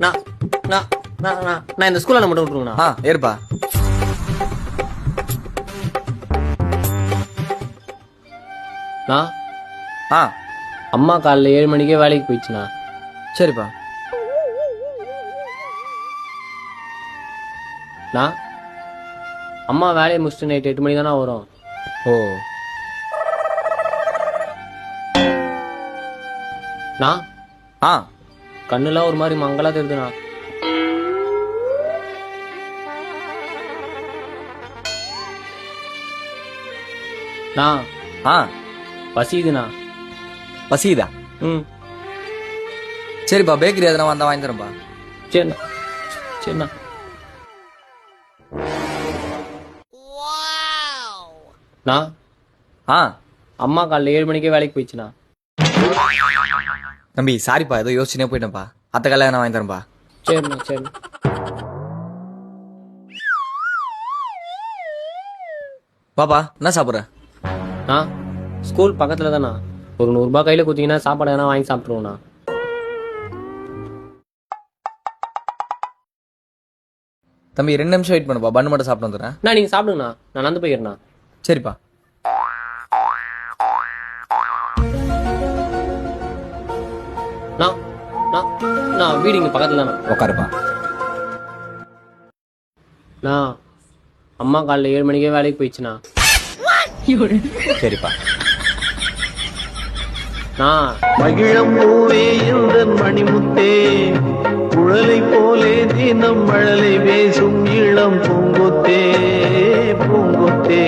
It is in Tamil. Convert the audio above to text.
நான் நான் நான் நான் நான் இந்த ஸ்கூல்ல மட்டும் விட்டுருங்கண்ணா. ஏறுப்பா. நான் ஆ அம்மா காலைல 7 மணிக்கே வேலைக்கு போயிடுச்சுண்ணா. சரிப்பா. நான் அம்மா வேலையை முடிச்சுட்டு நைட் 8 மணி தானே வரும். ஓ நான் ஆ கண்ணுலாம் ஒரு மாதிரி மங்களா தெரியுதுண்ணா. நான் ஆ பசிதுண்ணா. பசிதா? ம் சரிப்பா, பேக்கரி எதனா வந்தா வாங்கி தரேன்ப்பா. சரிண்ணா சரிண்ணா. நான் ஆ அம்மா காலைல 7 மணிக்கே வேலைக்கு போயிடுச்சுண்ணா. தம்பி சாரிப்பா, ஏதோ யோசிச்சுனே போயிட்டேன்ப்பா. அத்தை காலையில எதனா வாங்கி தரேன்ப்பா. சரிண்ணா சரிண்ணா. பாப்பா என்ன சாப்பிட்ற? நான் ஸ்கூல் பக்கத்துல தானா, ஒரு 100 ரூபாய் கையில குத்திங்கன்னா சாப்பாடு எதனா வாங்கி சாப்பிட்டுருவோண்ணா. தம்பி 2 நிமிஷம் வெயிட் பண்ணுப்பா, பண்ணு மட்டும் சாப்பிட்டு வந்துடுறேன். அண்ணா நீங்க சாப்பிடுங்கண்ணா, நான் நடந்து போயிடுறேண்ணா. சரிப்பா. நான் நான் நான் வீடு இங்க பக்கத்துல தானா. உட்காருப்பா. நான் அம்மா காலைல 7 மணிக்கே வேலைக்கு போயிடுச்சுண்ணா. சரிப்பா. நான் மகிழம் பூவே எந்தன் மணிமுத்தே, குழலை போலே தினம் மழலை பேசும் இளம் பூங்கொத்தே பூங்கொத்தே.